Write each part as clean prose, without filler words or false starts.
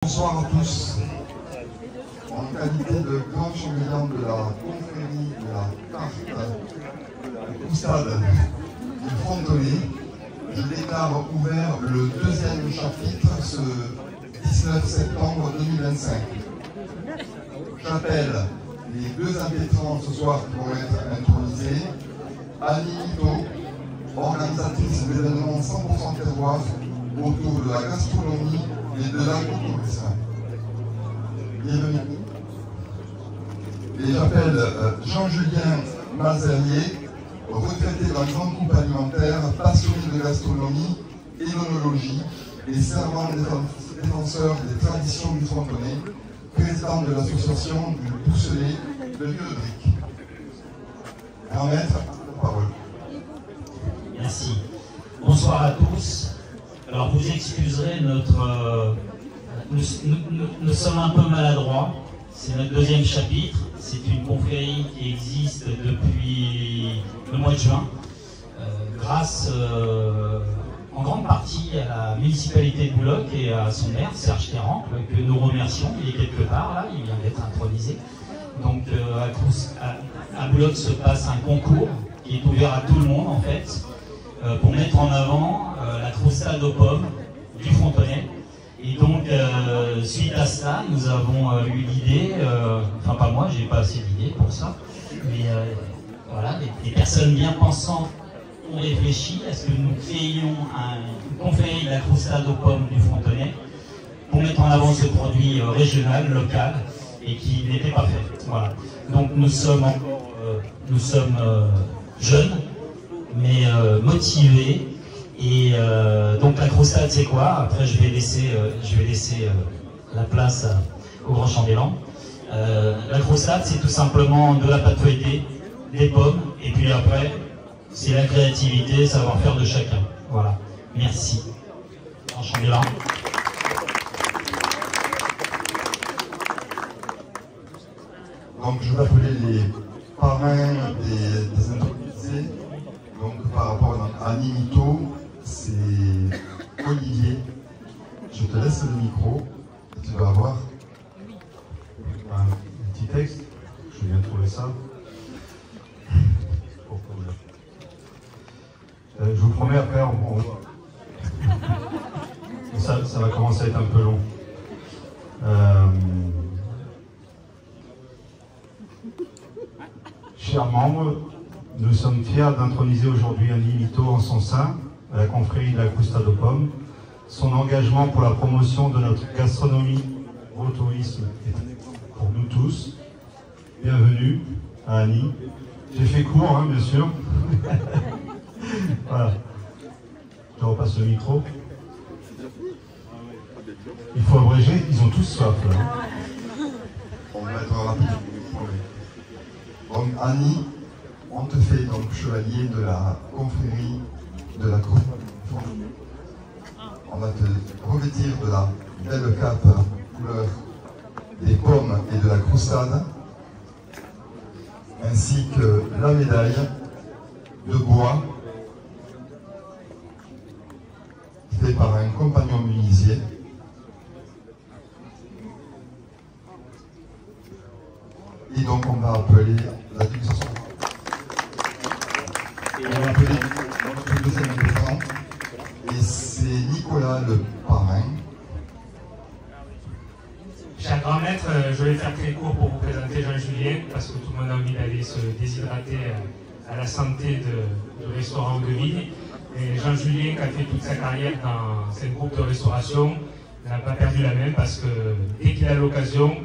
Bonsoir à tous. En qualité de grand chambellan de la confrérie de la carte Coustade du Frontonnet, je déclare ouvert le deuxième chapitre ce 19 septembre 2025. J'appelle les deux impétrants ce soir qui vont être intronisés. Annie Mito, organisatrice d'événements 100% terroir autour de la gastronomie et de l'agro-tourisme. Bienvenue. Et j'appelle Jean-Julien Mazerier, retraité d'un grand groupe alimentaire, passionné de gastronomie et d'onologie et servant défenseur des traditions du Frontonnet, président de l'association du Bousselet de Vieux-de-Brique. Grand maître, parole. Merci. Bonsoir à tous. Alors vous excuserez nous sommes un peu maladroits. C'est notre deuxième chapitre. C'est une confrérie qui existe depuis le mois de juin, grâce en grande partie à la municipalité de Bouloc et à son maire, Serge Terran, que nous remercions. Il est quelque part là, il vient d'être intronisé. Donc à Bouloc se passe un concours qui est ouvert à tout le monde en fait, pour mettre en avant la croustade aux pommes du Frontonnet. Et donc, suite à cela, nous avons eu l'idée, enfin pas moi, j'ai pas assez d'idées pour ça, mais voilà, des personnes bien pensantes ont réfléchi à ce que nous créions une confrérie de la croustade aux pommes du Frontonnet pour mettre en avant ce produit régional, local, et qui n'était pas fait. Voilà. Donc nous sommes jeunes, mais motivés. Et donc la croustade, c'est quoi? Après, je vais laisser la place au grand chambellan. La croustade, c'est tout simplement de la pâte feuilletée, des pommes, et puis après, c'est la créativité, savoir-faire de chacun. Voilà. Merci. Grand chambellan. Donc je vais appeler les parrains des intronisés. Donc par rapport à Annie Mito, c'est Olivier. Je te laisse le micro et tu vas avoir un petit texte. Je viens de trouver ça. Je vous promets après, ça va commencer à être un peu long. Chers membres, nous sommes fiers d'introniser aujourd'hui Annie Mito en son sein, à la confrérie de la croustade aux pommes. Son engagement pour la promotion de notre gastronomie au tourisme est pour nous tous. Bienvenue à Annie. J'ai fait court, hein, bien sûr. Voilà. Je repasse le micro. Il faut abréger, ils ont tous soif là. On va être rapide. Donc Annie, on te fait donc chevalier de la confrérie de la croustade. On va te revêtir de la belle cape couleur des pommes et de la croustade, ainsi que la médaille de bois faite par un compagnon menuisier. Et donc on va appeler la dégustation. On va appeler notre deuxième impétrant. Et c'est Nicolas le parrain. Cher grand maître, je vais faire très court pour vous présenter Jean-Julien, parce que tout le monde a envie d'aller se déshydrater à la santé de restaurant de vigne. Et Jean-Julien, qui a fait toute sa carrière dans cette groupe de restauration, n'a pas perdu la main parce que dès qu'il a l'occasion,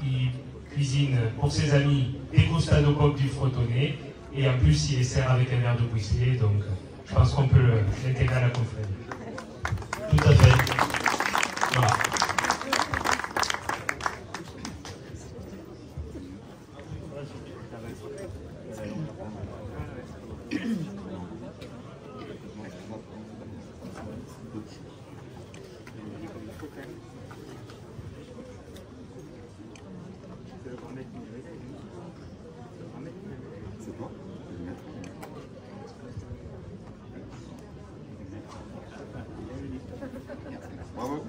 il cuisine pour ses amis des croustades aux pommes du Frontonnet, et en plus il les sert avec un verre de Bousselet, donc je pense qu'on peut l'intégrer à la confrérie. Tout à fait. Voilà. Bravo.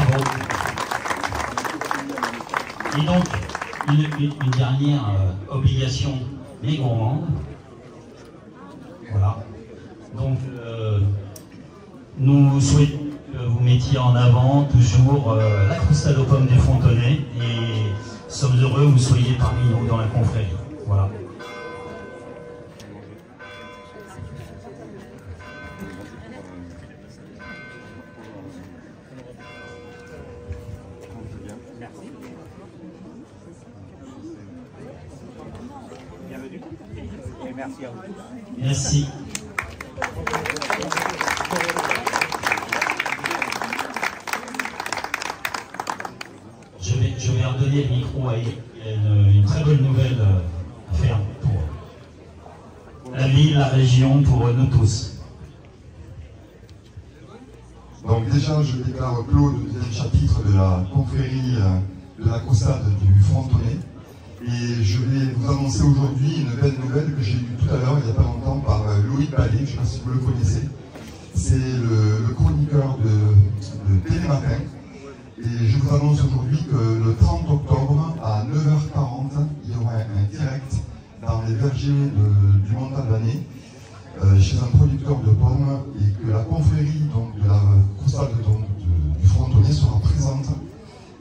Bravo. Et donc, une dernière obligation, mais gourmande. Voilà. Donc, nous souhaitons que vous mettiez en avant toujours la croustade aux pommes des Fontenay et sommes heureux que vous soyez parmi nous dans la confrérie. Voilà. Bienvenue et merci à vous. Merci. Je vais redonner le micro à une très bonne nouvelle à faire pour la ville, la région, pour nous tous. Donc déjà, je déclare clos le deuxième chapitre de la confrérie de la croustade du Frontonnet. Et je vais vous annoncer aujourd'hui une belle nouvelle que j'ai eue tout à l'heure, il n'y a pas longtemps, par Loïc Ballet, je ne sais pas si vous le connaissez. C'est le chroniqueur de Télématin. Et je vous annonce aujourd'hui que le 30 octobre, à 9h40, il y aura un direct dans les vergers du Montalbanais, chez un producteur de pommes, et que la confrérie donc, de la croustade du Frontonnet sera présente.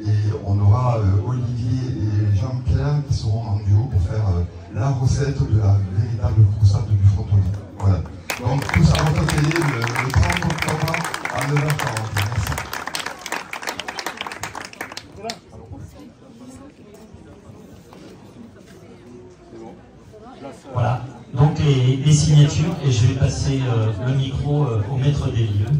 Et on aura Olivier et Jean-Pierre qui seront en duo pour faire la recette de la véritable croustade du Frontonnet. Voilà. Donc tout ça va être le 30 octobre à 9h40. Merci. Voilà. Donc les signatures, et je vais passer le micro au maître des lieux.